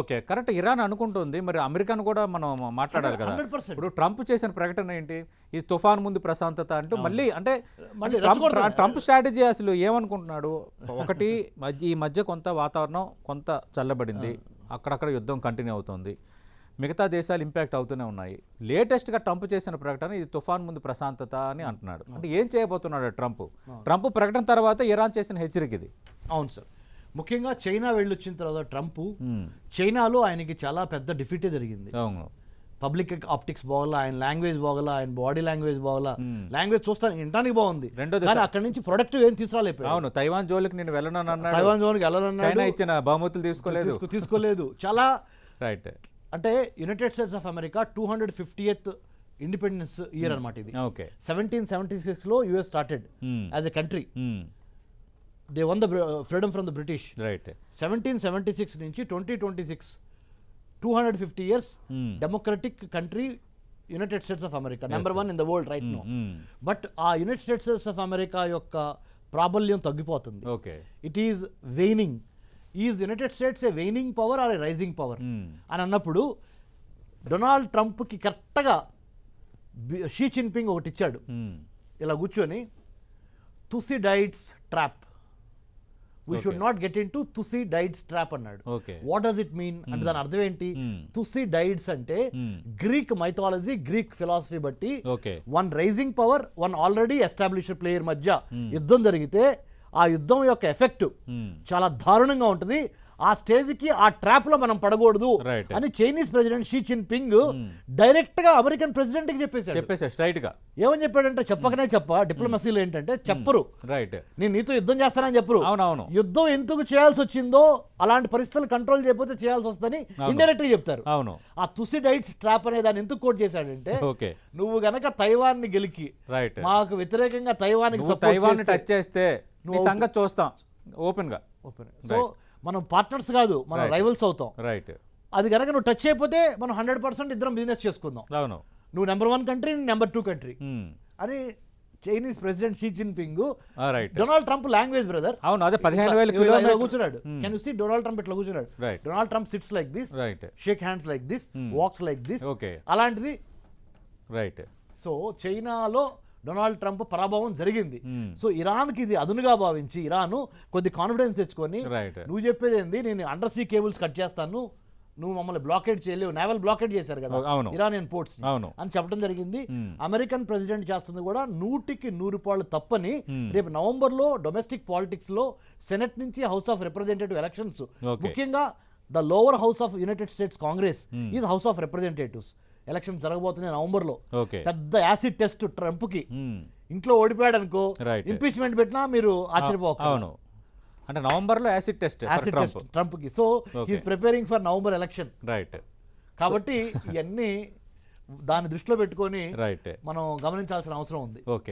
Okay. Correct. Iran అనుకుంటుంది. మరి అమెరికాను కూడా మనం మాట్లాడాలి కదా! 100%. ఇప్పుడు ట్రంప్ చేసిన ప్రకటన ఏంటి? ఈ తుఫాన్ ముందు ప్రశాంతత అంటూ మళ్ళీ అంటే మళ్ళీ ట్రంప్ స్ట్రాటజీ అసలు ఏమనుకుంటున్నాడు? ఒకటి ఈ మధ్య కొంత వాతావరణం కొంత చల్లబడింది. అక్కడక్కడ యుద్ధం కంటిన్యూ అవుతోంది. మిగతా దేశాలు ఇంపాక్ట్ అవుతూనే ఉన్నాయి. లేటెస్ట్‌గా ట్రంప్ చేసిన ప్రకటన ఇది తుఫాన్ ముందు ప్రశాంతత అని అంటున్నాడు. అంటే ఏం చేయబోతున్నాడు ట్రంప్? ట్రంప్ ప్రకటన తర్వాత ఇరాన్ చేసిన హెచ్చరిక ఇది. అవును సార్. ముఖ్యంగా చైనా వెళ్ళొచ్చిన తర్వాత ట్రంప్ చైనాలో ఆయనకి చాలా పెద్ద డిఫీటే జరిగింది. అవును. పబ్లిక్ ఆప్టిక్స్ బాగోలా, ఆయన లాంగ్వేజ్ బాగోలా, ఆయన బాడీ లాంగ్వేజ్ బాగోలా. లాంగ్వేజ్ చూస్తాను వినడానికి బాగుంది, కానీ అక్కడి నుంచి ప్రొడక్టివ్ ఏం తీసుకురాలేదు. అవును. తైవాన్ జోలికి నేను వెళ్ళను అన్నాడు. తైవాన్ జోన్కి వెళ్ళాలన్నాడు. చైనా ఇచ్చిన బహుమతులు తీసుకోలేదు. చాలా రైట్. అంటే United States of America 250th independence year అనమాట ఇది. ఓకే. 1776లో US started as a country. They won the freedom from the British. Right. 1776 నుంచి 2026 250 years democratic country United States of America, number 1 in the world right no. But ఆ United States of America యొక్క ప్రాబల్యం తగ్గిపోతుంది. Okay. It is waning. Is United States a waning power or a rising power అని అన్నప్పుడు Donald ట్రంప్కి కరెక్ట్గా Xi Jinping ఒకటి ఇచ్చాడు. ఇలా కూర్చొని Thucydides trap, we should not get into Thucydides trap అన్నాడు. వాట్ డస్ ఇట్ మీన్ అంటే దాని అర్థం ఏంటి? తుసిడైడ్స్ అంటే గ్రీక్ మైథాలజీ, గ్రీక్ ఫిలాసఫీ బట్టి one rising power, one already established player మధ్య యుద్ధం జరిగితే ఆ యుద్ధం యొక్క ఎఫెక్ట్ చాలా దారుణంగా ఉంటుంది. ఆ స్టేజ్కి ఆ ట్రాప్ లో మనం పడకూడదు అని Chinese president Xi Jinping direct గా అమెరికన్ ప్రెసిడెంట్ కి చెప్పేశాడు. స్ట్రైట్ గా ఏమని చెప్పాడంటే, చెప్పకనే డిప్లొమసీలో ఏంటంటే చెప్పరు, నేను నీతో యుద్ధం చేస్తానని చెప్పరు. అవునవును. యుద్ధం ఎందుకు చేయాల్సి వచ్చిందో, అలాంటి పరిస్థితులు కంట్రోల్ చేయకపోతే చేయాల్సి వస్తుందని ఇండైరెక్ట్ గా చెప్తారు. అవును. ఆ తుసిడైడ్స్ ట్రాప్ అనే దాన్ని ఎందుకు కోట్ చేశాడంటే, నువ్వు గనక తైవాన్ ని గెలికి మాకు వ్యతిరేకంగా తైవాన్ టచ్ చేస్తే సంగతి చూస్తాం ఓపెన్ గా. సో మనం పార్ట్నర్స్ కాదు, మనం రైవల్స్ అవుతాం. రైట్. అది కనుక నువ్వు టచ్ అయిపోతే మనం 100% ఇద్దరం బిజినెస్ చేసుకుందాం. అవును. నువ్వు నెంబర్ 1 కంట్రీ, నెంబర్ 2 కంట్రీ అని Chinese president Xi Jinping Donald Trump language brother. అవును. అదే 15,000 కిలోమీటర్లు కూర్చున్నాడు. Can you see Donald Trump ఇట్లా కూర్చున్నాడు. Donald Trump sits like this, shake hands like this, walks like this. అలాంటిది. రైట్. సో చైనాలో Donald Trump పరాభవం జరిగింది. సో ఇరాన్కి ఇది అదునుగా భావించి ఇరాన్ కొద్ది కాన్ఫిడెన్స్ తెచ్చుకొని, నువ్వు చెప్పేది ఏంది, నేను అండర్ సీ కేబుల్స్ కట్ చేస్తాను, నువ్వు మమ్మల్ని బ్లాకేడ్ చేయలేవు, నేవల్ బ్లాకేడ్ చేశారు కదా ఇరానియన్ పోర్ట్స్ అని చెప్పడం జరిగింది. అమెరికన్ ప్రెసిడెంట్ చేస్తుంది కూడా 100కి 100 పాళ్ళు తప్పని. రేపు నవంబర్లో డొమెస్టిక్ పాలిటిక్స్ లో సెనెట్ నుంచి హౌస్ ఆఫ్ రిప్రజెంటేటివ్ ఎలక్షన్స్, ముఖ్యంగా the lower house of United states Congress is house of representatives. Elections జరగబోతున్నాయి నవంబర్లో. పెద్ద యాసిడ్ టెస్ట్ ట్రంప్ కి. ఇంట్లో ఓడిపోయాడు అనుకో, ఇంపీచ్మెంట్ పెట్టినా మీరు ఆశ్చర్యపోవచ్చు. అంటే నవంబర్ లో యాసిడ్ టెస్ట్ ట్రంప్ కి. So he's preparing for November election. Right. కాబట్టి ఇవన్నీ దాన్ని దృష్టిలో పెట్టుకొని మనం గమనించాల్సిన అవసరం ఉంది.